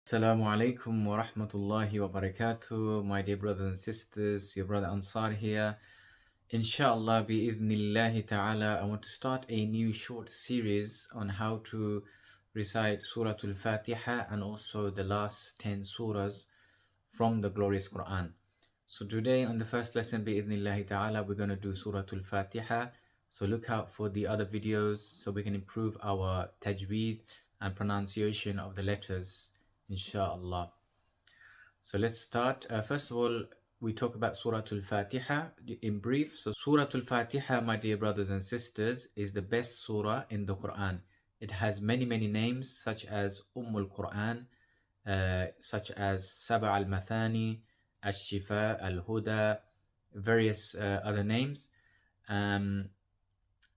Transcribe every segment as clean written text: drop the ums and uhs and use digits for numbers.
Assalamu alaikum wa rahmatullahi wa barakatuh, my dear brothers and sisters, your brother Ansar here. Inshallah, bi-idhnillahi ta'ala, I want to start a new short series on how to recite Surah Al-Fatiha and also the last 10 surahs from the glorious Quran. So today on the first lesson, bi-idhnillahi ta'ala, we're going to do Surah Al-Fatiha. So look out for the other videos so we can improve our Tajweed and pronunciation of the letters, inshallah. So let's start. First of all, we talk about Surah Al-Fatiha in brief. So Surah Al-Fatiha, my dear brothers and sisters, is the best surah in the Quran. It has many names such as Quran, such as Saba al-Mathani, Al-Shifa, Al-Huda, various other names. And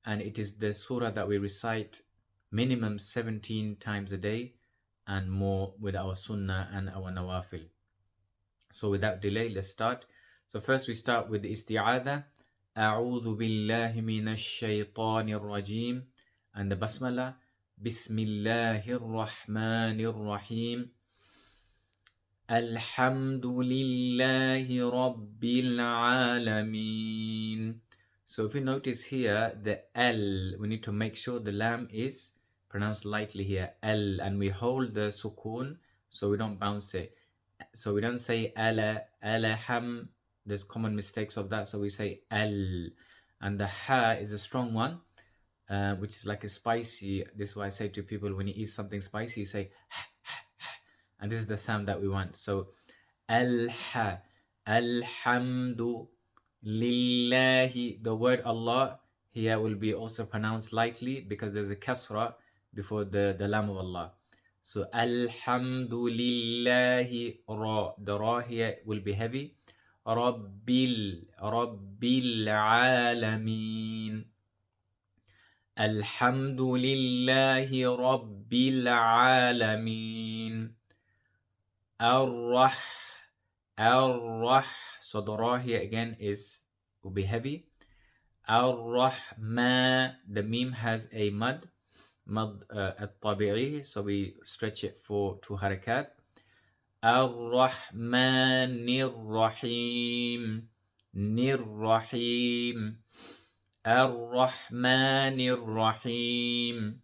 it is the surah that we recite minimum 17 times a day and more with our sunnah and our nawafil. So without delay, let's start. So first we start with the isti'adha. أعوذ بالله من الشيطان الرجيم and the basmala. بسم الله الرحمن الرحيم. الحمد لله رب العالمين. So if you notice here, the L, we need to make sure the lam is pronounced lightly here, L, and we hold the sukun so we don't bounce it. So we don't say ala, alaham. There's common mistakes of that. So we say al. And the ha is a strong one, which is like a spicy. This is why I say to people, when you eat something spicy, you say ha, ha, ha. And this is the sound that we want. So al-ha, alhamdu lillahi. The word Allah here will be also pronounced lightly because there's a kasra before the lam of Allah. So alhamdulillahi ra. The ra here will be heavy. Rabbil alameen. Alhamdulillahi rabbil alameen. Ar-rah. So the ra here again will be heavy. Ar-rahma. The mim has a mad at-tabi'i, so we stretch it for 2 harakat. Ar-rahmanir rahim. Nir-rahim. Ar-rahmanir rahim.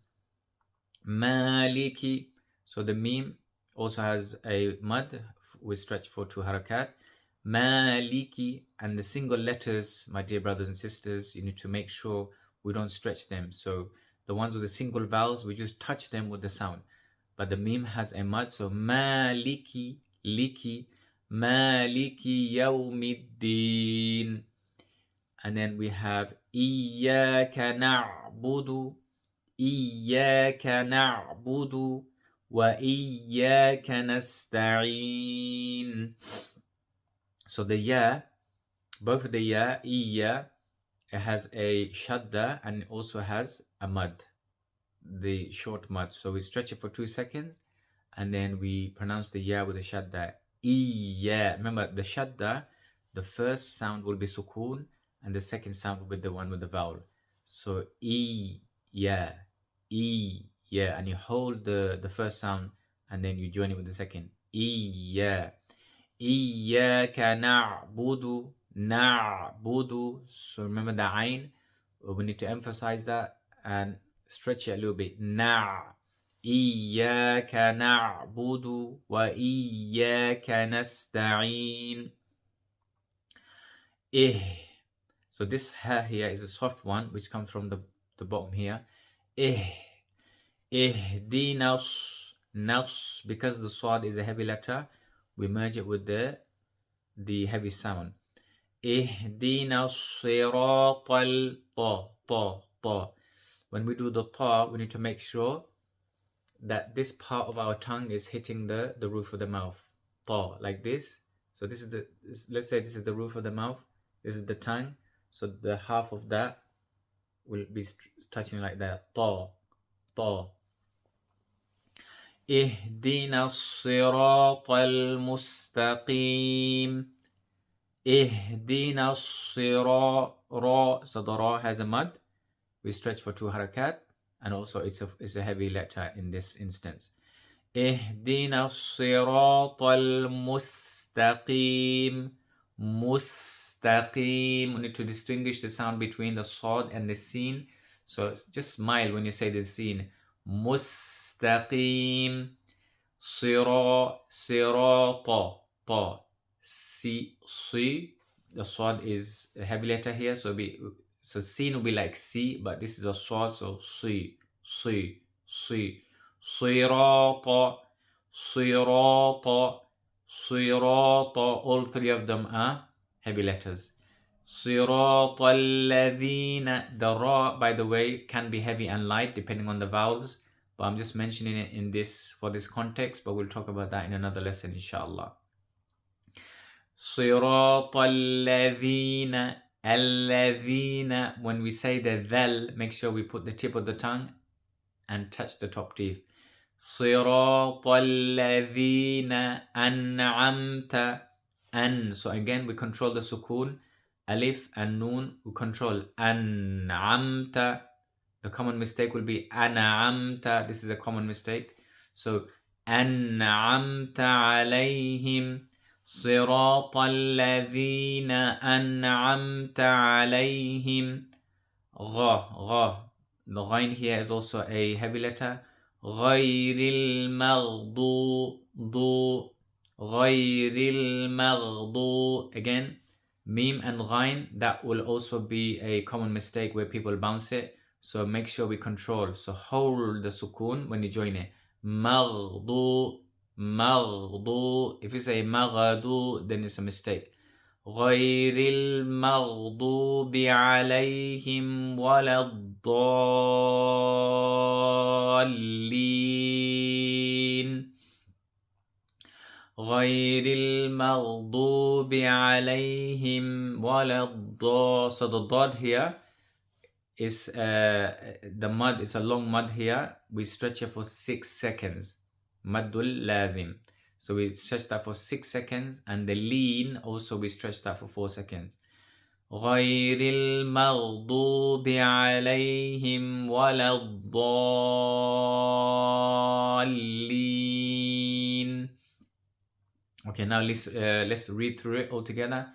Maliki. So the mim also has a mad, we stretch for 2 harakat. Maliki. And the single letters, my dear brothers and sisters, you need to make sure we don't stretch them. So the ones with the single vowels, we just touch them with the sound. But the mim has a mad, so maliki, liki, maliki yawmiddin. And then we have iyyaka na'budu, iyyaka na'budu, wa iyyaka nasta'in. So the ya, both of the ya, iya, it has a shadda and it also has a mud, the short mud. So we stretch it for 2 seconds and then we pronounce the ya with the shadda. Iya. Remember the shadda, the first sound will be sukun and the second sound will be the one with the vowel. So iya, iya, and you hold the first sound and then you join it with the second. Iya. Iyyaka na'budu, na'budu. So remember the ayn, we need to emphasize that and stretch it a little bit. Iyyaka na'budu wa iyyaka nasta'in. So this ha here is a soft one which comes from the bottom here. Ihdinas, nas, because the swad is a heavy letter, we merge it with the heavy sound. Ihdinas siratal ta. When we do the ta, we need to make sure that this part of our tongue is hitting the roof of the mouth. Ta, like this. So this is let's say this is the roof of the mouth. This is the tongue. So the half of that will be touching like that. Ta. Ihdina siratal mustaqim. Ihdina ra. So the ra has a mud. We stretch for 2 harakat, and also it's a heavy letter in this instance. اهدنا الصراط المستقيم. Mustaqim. We need to distinguish the sound between the sod and the sin. So just smile when you say the sin. Mustaqim. Sirata. Ta. Si. The sod is a heavy letter here. So sin will be like C, but this is a sod. So si. Sirata. Sirata. Sirata. All three of them are heavy letters. Sirata alladhina. The ra, by the way, can be heavy and light depending on the vowels. But I'm just mentioning it in this for this context, but we'll talk about that in another lesson, inshallah. صراط الذين. الذين. When we say the dhal, make sure we put the tip of the tongue and touch the top teeth. صراط الذين أنعمت. So again we control the sukun. Alif and noon we control. أنعمت. The common mistake will be أنعمت. This is a common mistake. So أنعمت عليهم. صراط الذين أنعمت عليهم. غا. The ghain here is also a heavy letter. غير المغضوب. غير المغضوب. Again, mim and ghain, that will also be a common mistake where people bounce it. So make sure we control. So hold the sukun when you join it. مغضوب. If you say maghdu, then it's a mistake. غير المغضوب عليهم ولا الضالين. غير المغضوب عليهم ولا الضالين. So the dot here is the mud is a long mud here. We stretch it for 6 seconds. Maddul ladhim. So we stretch that for 6 seconds, and the lean also we stretch that for 4 seconds. غير المغضوب عليهم ولا الضالين. Okay, now let's read through it all together.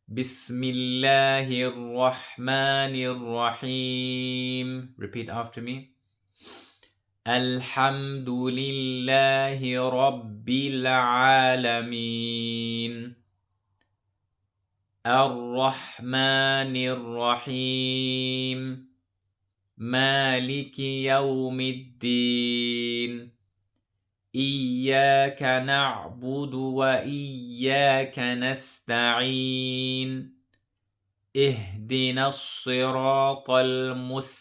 Bismillahir Rahmanir Rahim. Repeat after me. Alhamdulillahi Rabbil Alameen. Ar-Rahmanir Rahim. Maliki Yawmiddin. إياك نعبد وإياك نستعين. اهدنا الصراط المستقيم.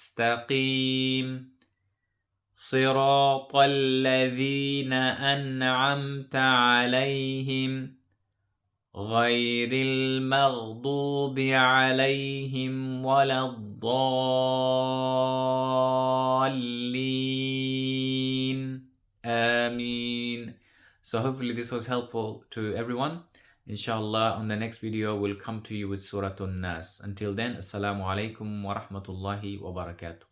صراط الذين أنعمت عليهم غير المغضوب عليهم ولا الضالين. Ameen. So hopefully this was helpful to everyone. Inshallah, on the next video we'll come to you with Surah An-Nas. Until then, Assalamu alaikum wa rahmatullahi wa barakatuh.